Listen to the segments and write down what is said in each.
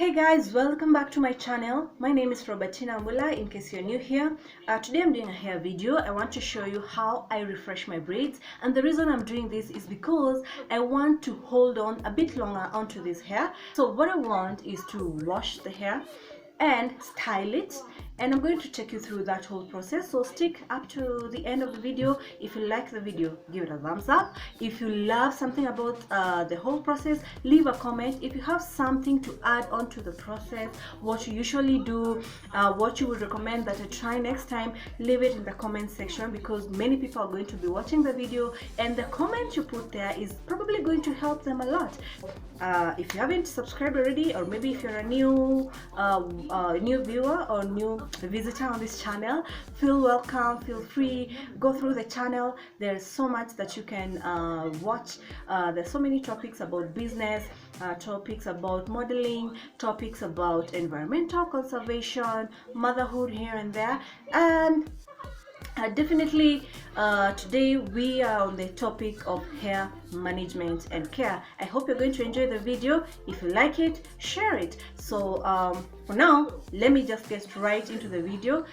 Hey guys, welcome back to my channel. My name is Robertinah Mbula in case you're new here. Today I'm doing a hair video. I want to show you how I refresh my braids, and the reason I'm doing this is because I want to hold on a bit longer onto this hair. So what I want is to wash the hair and style it, and I'm going to take you through that whole process. So stick up to the end of the video. If you like the video, give it a thumbs up. If you love something about the whole process, leave a comment. If you have something to add on to the process, what you usually do, what you would recommend that I try next time, leave it in the comment section, because many people are going to be watching the video, and the comment you put there is probably going to help them a lot. If you haven't subscribed already, or maybe if you're a new viewer or new visitor on this channel, feel welcome, feel free, go through the channel. There's so much that you can watch. There's so many topics about business, topics about modeling, topics about environmental conservation, motherhood here and there, and definitely today we are on the topic of hair management and care. I hope you're going to enjoy the video. If you like it, share it. So for now, let me just get right into the video.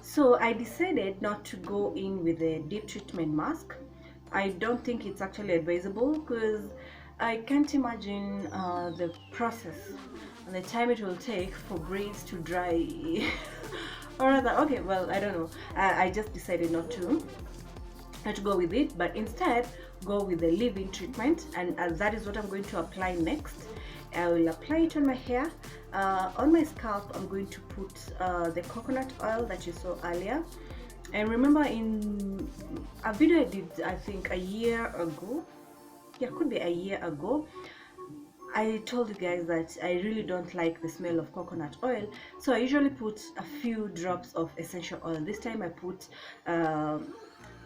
So I decided not to go in with a deep treatment mask. I don't think it's actually advisable, because I can't imagine the process and the time it will take for braids to dry. Or rather, okay, well, I don't know. I just decided not to go with it, but instead go with the leave-in treatment, and that is what I'm going to apply next. I will apply it on my hair. On my scalp, I'm going to put the coconut oil that you saw earlier. And remember, in a video I did, I think a year ago, yeah, could be a year ago, I told you guys that I really don't like the smell of coconut oil, so I usually put a few drops of essential oil. This time I put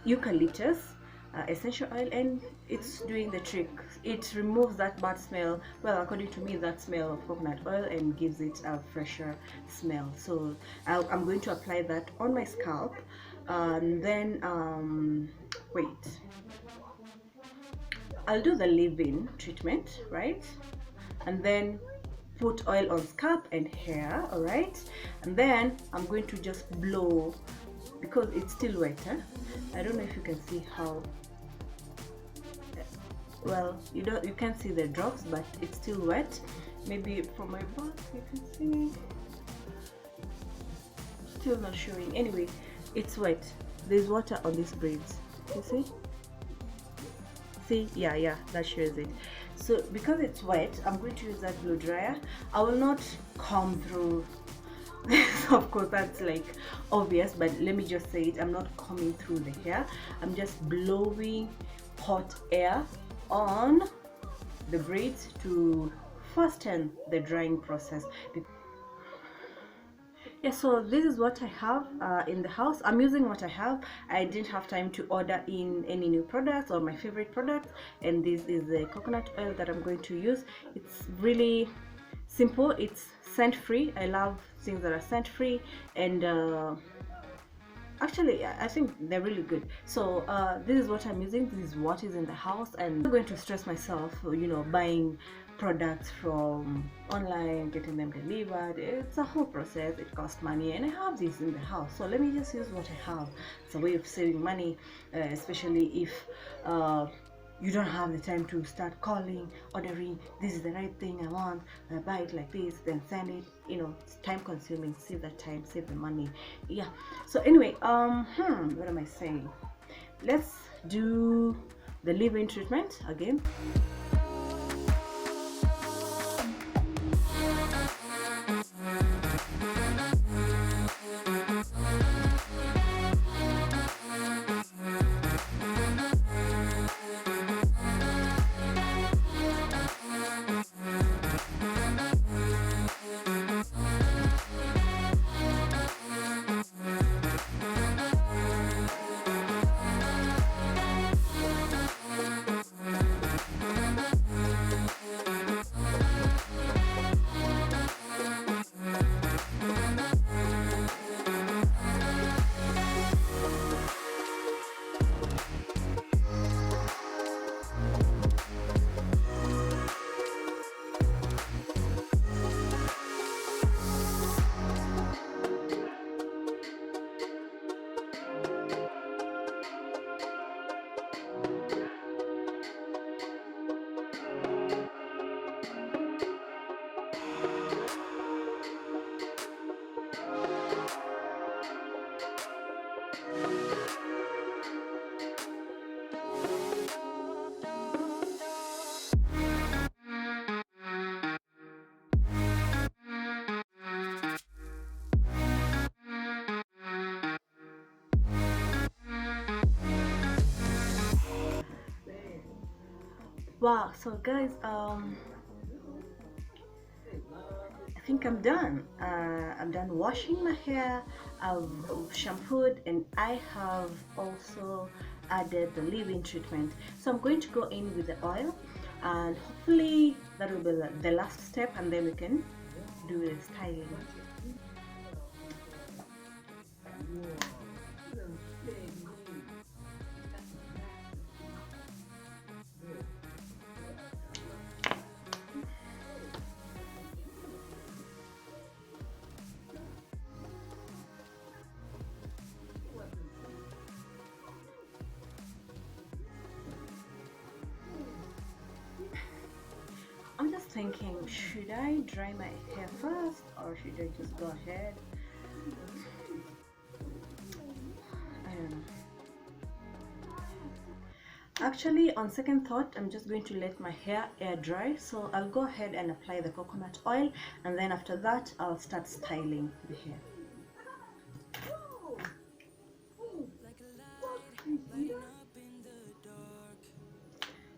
eucalyptus essential oil, and it's doing the trick. It removes that bad smell, well, according to me, that smell of coconut oil, and gives it a fresher smell. So I'm going to apply that on my scalp, and then wait, I'll do the leave-in treatment, right? And then put oil on scalp and hair, all right? And then I'm going to just blow, because it's still wet. I don't know if you can see how well, you can't see the drops, but it's still wet. Maybe from my back you can see, still not showing. Anyway, it's wet. There's water on these braids, you see, yeah, that shows it. So because it's wet, I'm going to use that blow dryer. I will not comb through this. Of course, that's like obvious, but let me just say it, I'm not combing through the hair. I'm just blowing hot air on the braids to fasten the drying process. Yeah, so this is what I have in the house. I'm using what I have. I didn't have time to order in any new products or my favorite products, and this is the coconut oil that I'm going to use. It's really simple. It's scent free. I love things that are scent free, and actually I think they're really good. So this is what I'm using. This is what is in the house, and I'm not going to stress myself, you know, buying products from online, getting them delivered. It's a whole process. It costs money, and I have this in the house, so let me just use what I have. It's a way of saving money, especially if you don't have the time to start calling, ordering, this is the right thing I want, buy it like this, then send it. You know, it's time consuming. Save that time, save the money. Yeah, so anyway, what am I saying? Let's do the leave-in treatment again. Wow, so guys, I think I'm done. I'm done washing my hair. I've shampooed, and I have also added the leave-in treatment. So I'm going to go in with the oil, and hopefully that will be the last step, and then we can do the styling. I'm just thinking, should I dry my hair first, or should I just go ahead? I don't know. actually, on second thought, I'm just going to let my hair air dry. So I'll go ahead and apply the coconut oil, and then after that I'll start styling the hair.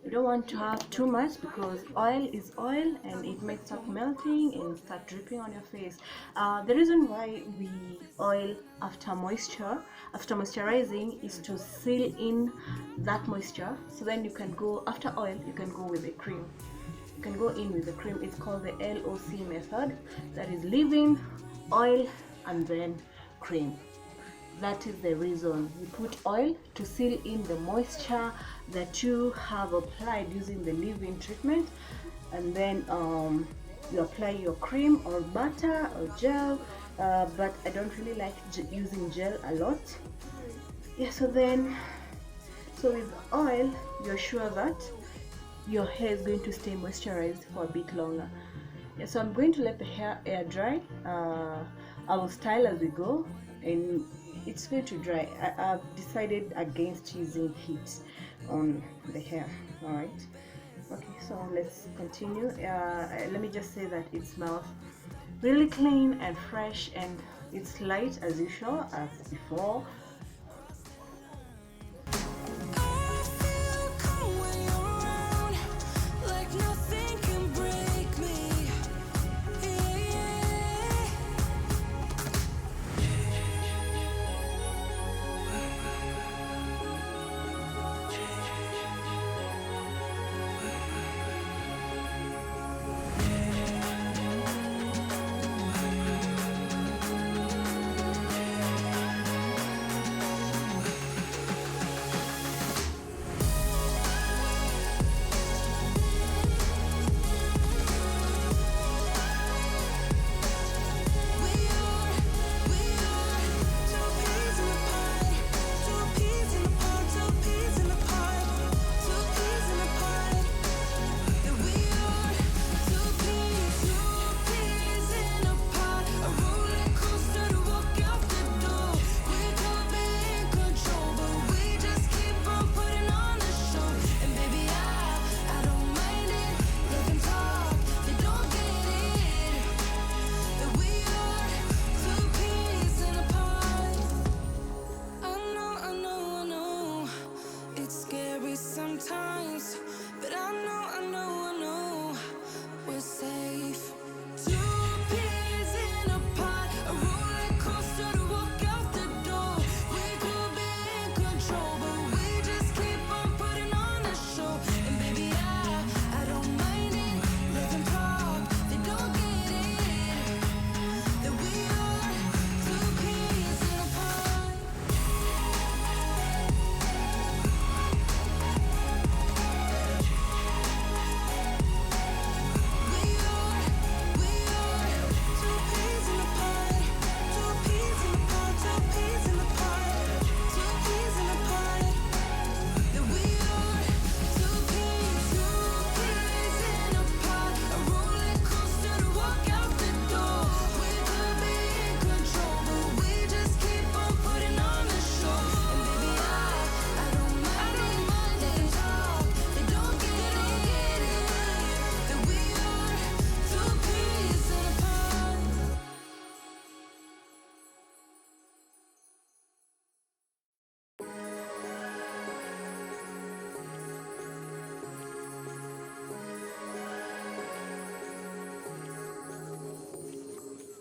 You don't want to have too much because oil is oil and it might start melting and start dripping on your face. The reason why we oil after moisturizing is to seal in that moisture, so then you can go, after oil you can go with a cream. You can go in with the cream. It's called the LOC method. That is leave-in, oil, and then cream. That is the reason you put oil, to seal in the moisture that you have applied using the leave-in treatment, and then you apply your cream or butter or gel, but I don't really like using gel a lot. Yeah, so with oil you're sure that your hair is going to stay moisturized for a bit longer. Yeah, so I'm going to let the hair air dry. I will style as we go, and it's going to dry. I've decided against using heat on the hair. All right, okay, so let's continue. Let me just say that it smells really clean and fresh, and it's light as usual as before.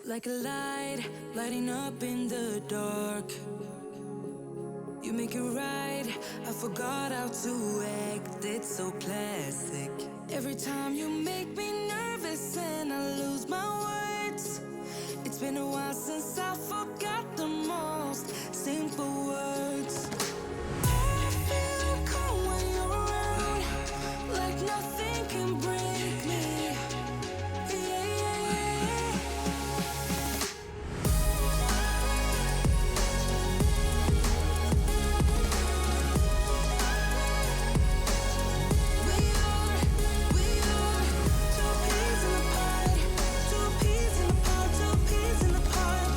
Like a light, lighting up in the dark. You make it right, I forgot how to act. It's so classic. Every time you make me nervous and I lose my words. It's been a while since I forgot the most simple words. I feel calm when you're around, like nothing can break me. Two peas in a pod.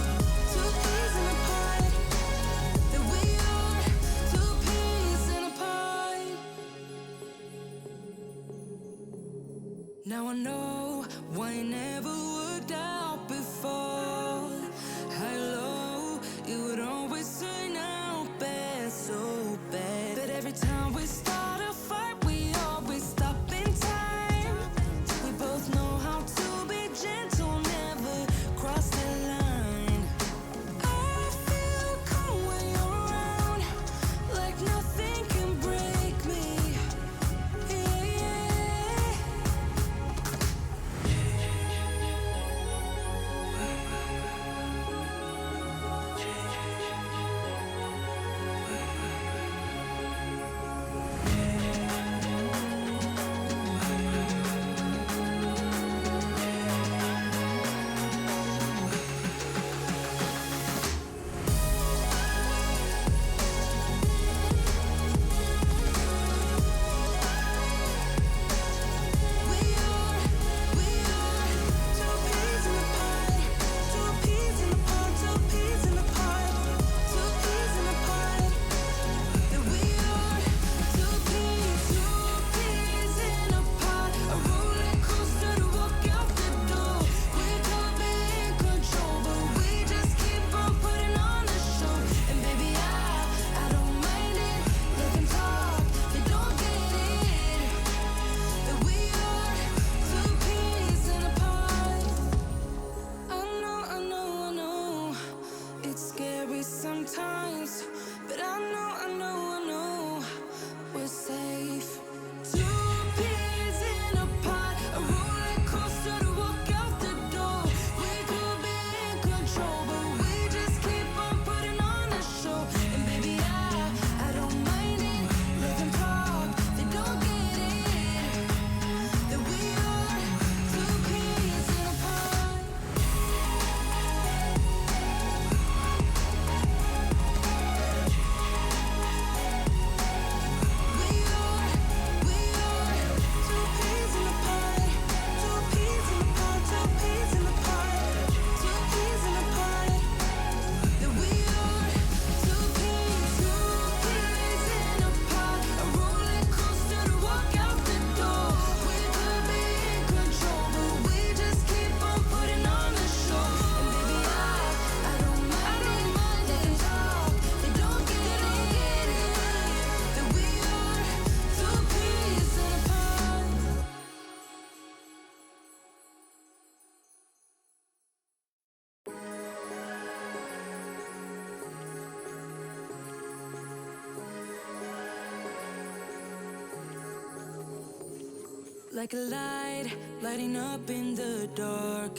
Now I know why it never worked out before. High low, it would always turn out bad, so bad. But every time we start a fight, we always stop in time. We both know how to be gentle, never cross the line. I feel calm when you're around, like nothing can break me. Yeah, yeah. Sometimes, but I know we're safe. Two peas in a pod, a roller coaster to walk out the door. We could be in control, but we just keep on putting on a show. And baby, I don't mind it. Let them talk, they don't get it. That we are two peas in a pod. Like a light, lighting up in the dark.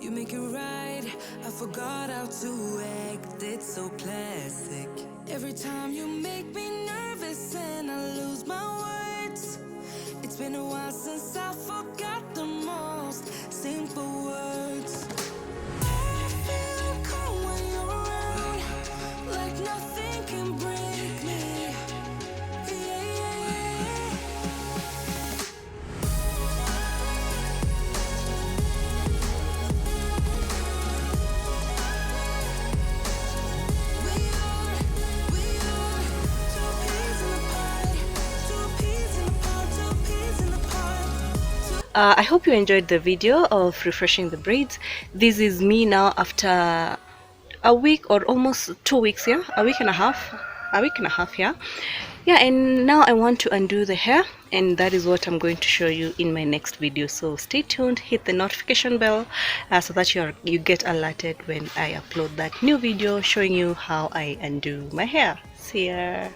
You make it right, I forgot how to act. It's so classic. Every time you make me nervous and I lose my words. It's been a while since I forgot the most simple words. I feel calm when you're around, like nothing can break me. Yeah, yeah. I hope you enjoyed the video of refreshing the braids. This is me now after a week or almost 2 weeks, yeah, a week and a half, yeah. And now I want to undo the hair, and that is what I'm going to show you in my next video. So stay tuned, hit the notification bell so that you get alerted when I upload that new video showing you how I undo my hair. See ya.